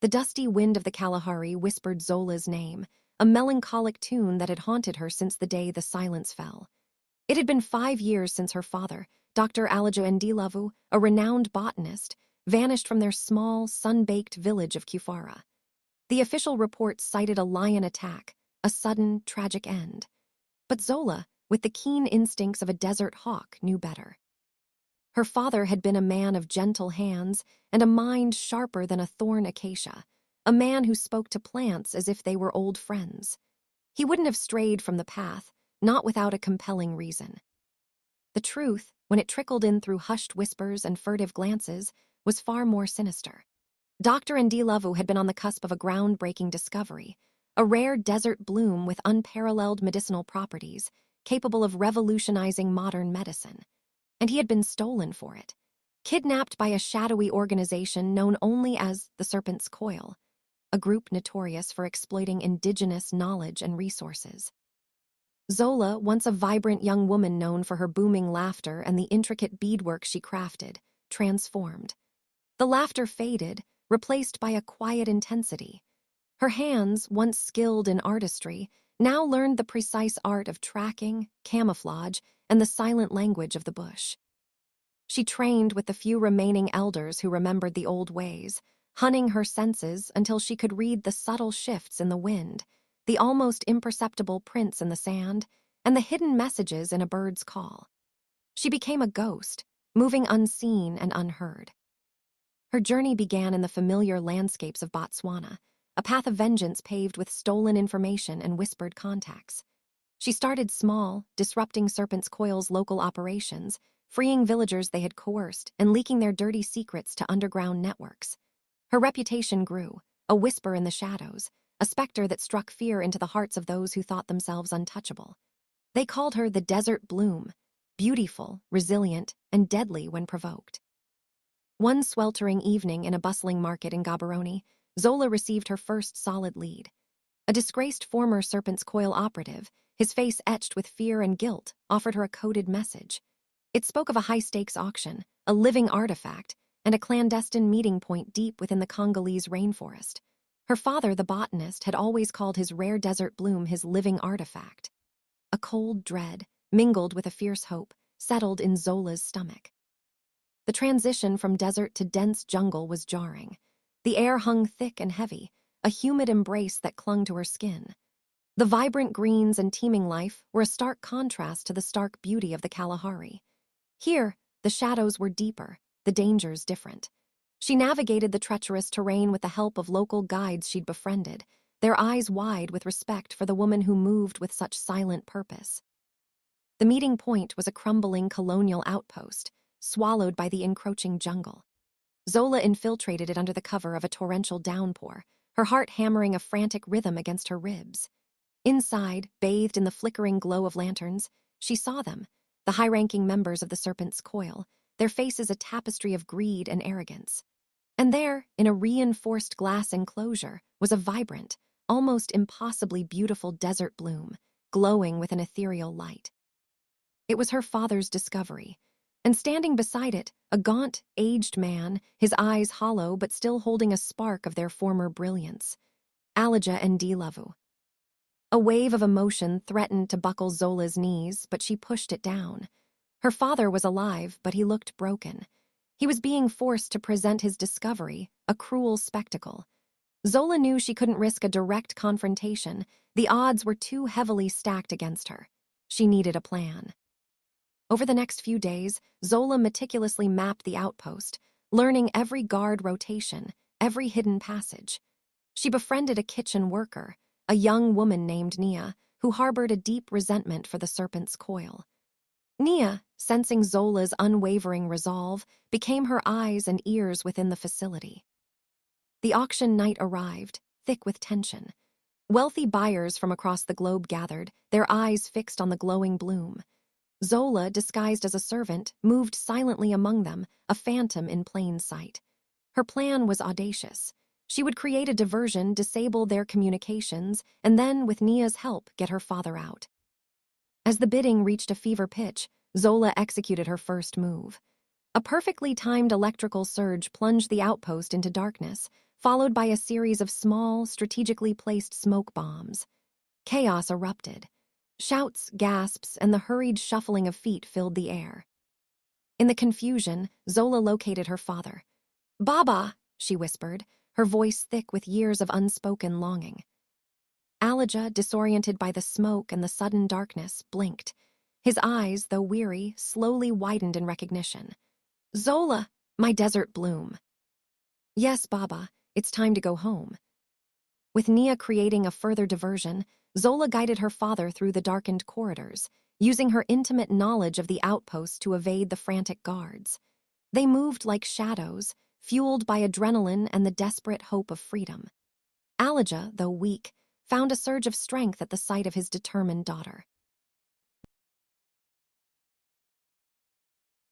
The dusty wind of the Kalahari whispered Zola's name, a melancholic tune that had haunted her since the day the silence fell. It had been 5 years since her father, Dr. Alajo Ndilavu, a renowned botanist, vanished from their small, sun-baked village of Kufara. The official reports cited a lion attack, a sudden, tragic end. But Zola, with the keen instincts of a desert hawk, knew better. Her father had been a man of gentle hands and a mind sharper than a thorn acacia, a man who spoke to plants as if they were old friends. He wouldn't have strayed from the path, not without a compelling reason. The truth, when it trickled in through hushed whispers and furtive glances, was far more sinister. Dr. Ndilavu had been on the cusp of a groundbreaking discovery, a rare desert bloom with unparalleled medicinal properties, capable of revolutionizing modern medicine. And he had been stolen for it, kidnapped by a shadowy organization known only as the Serpent's Coil, a group notorious for exploiting indigenous knowledge and resources. Zola, once a vibrant young woman known for her booming laughter and the intricate beadwork she crafted, transformed. The laughter faded, replaced by a quiet intensity. Her hands, once skilled in artistry, now learned the precise art of tracking, camouflage, and the silent language of the bush. She trained with the few remaining elders who remembered the old ways, hunting her senses until she could read the subtle shifts in the wind, the almost imperceptible prints in the sand, and the hidden messages in a bird's call. She became a ghost, moving unseen and unheard. Her journey began in the familiar landscapes of Botswana, a path of vengeance paved with stolen information and whispered contacts. She started small, disrupting Serpent's Coil's local operations, freeing villagers they had coerced and leaking their dirty secrets to underground networks. Her reputation grew, a whisper in the shadows, a specter that struck fear into the hearts of those who thought themselves untouchable. They called her the Desert Bloom, beautiful, resilient, and deadly when provoked. One sweltering evening in a bustling market in Gaborone, Zola received her first solid lead. A disgraced former Serpent's Coil operative, his face etched with fear and guilt, offered her a coded message. It spoke of a high-stakes auction, a living artifact, and a clandestine meeting point deep within the Congolese rainforest. Her father, the botanist, had always called his rare desert bloom his living artifact. A cold dread, mingled with a fierce hope, settled in Zola's stomach. The transition from desert to dense jungle was jarring. The air hung thick and heavy, a humid embrace that clung to her skin. The vibrant greens and teeming life were a stark contrast to the stark beauty of the Kalahari. Here, the shadows were deeper, the dangers different. She navigated the treacherous terrain with the help of local guides she'd befriended, their eyes wide with respect for the woman who moved with such silent purpose. The meeting point was a crumbling colonial outpost, swallowed by the encroaching jungle. Zola infiltrated it under the cover of a torrential downpour, her heart hammering a frantic rhythm against her ribs. Inside, bathed in the flickering glow of lanterns, she saw them, the high-ranking members of the Serpent's Coil, their faces a tapestry of greed and arrogance. And there, in a reinforced glass enclosure, was a vibrant, almost impossibly beautiful desert bloom, glowing with an ethereal light. It was her father's discovery, and standing beside it, a gaunt, aged man, his eyes hollow but still holding a spark of their former brilliance. Alaja Ndilavu. A wave of emotion threatened to buckle Zola's knees, but she pushed it down. Her father was alive, but he looked broken. He was being forced to present his discovery, a cruel spectacle. Zola knew she couldn't risk a direct confrontation. The odds were too heavily stacked against her. She needed a plan. Over the next few days, Zola meticulously mapped the outpost, learning every guard rotation, every hidden passage. She befriended a kitchen worker, a young woman named Nia, who harbored a deep resentment for the Serpent's Coil. Nia, sensing Zola's unwavering resolve, became her eyes and ears within the facility. The auction night arrived, thick with tension. Wealthy buyers from across the globe gathered, their eyes fixed on the glowing bloom. Zola, disguised as a servant, moved silently among them, a phantom in plain sight. Her plan was audacious. She would create a diversion, disable their communications, and then, with Nia's help, get her father out. As the bidding reached a fever pitch, Zola executed her first move. A perfectly timed electrical surge plunged the outpost into darkness, followed by a series of small, strategically placed smoke bombs. Chaos erupted. Shouts, gasps, and the hurried shuffling of feet filled the air. In the confusion, Zola located her father. "Baba," she whispered, her voice thick with years of unspoken longing. Alija, disoriented by the smoke and the sudden darkness, blinked. His eyes, though weary, slowly widened in recognition. "Zola, my desert bloom." "Yes, Baba, it's time to go home." With Nia creating a further diversion, Zola guided her father through the darkened corridors, using her intimate knowledge of the outpost to evade the frantic guards. They moved like shadows, fueled by adrenaline and the desperate hope of freedom. Alija, though weak, found a surge of strength at the sight of his determined daughter.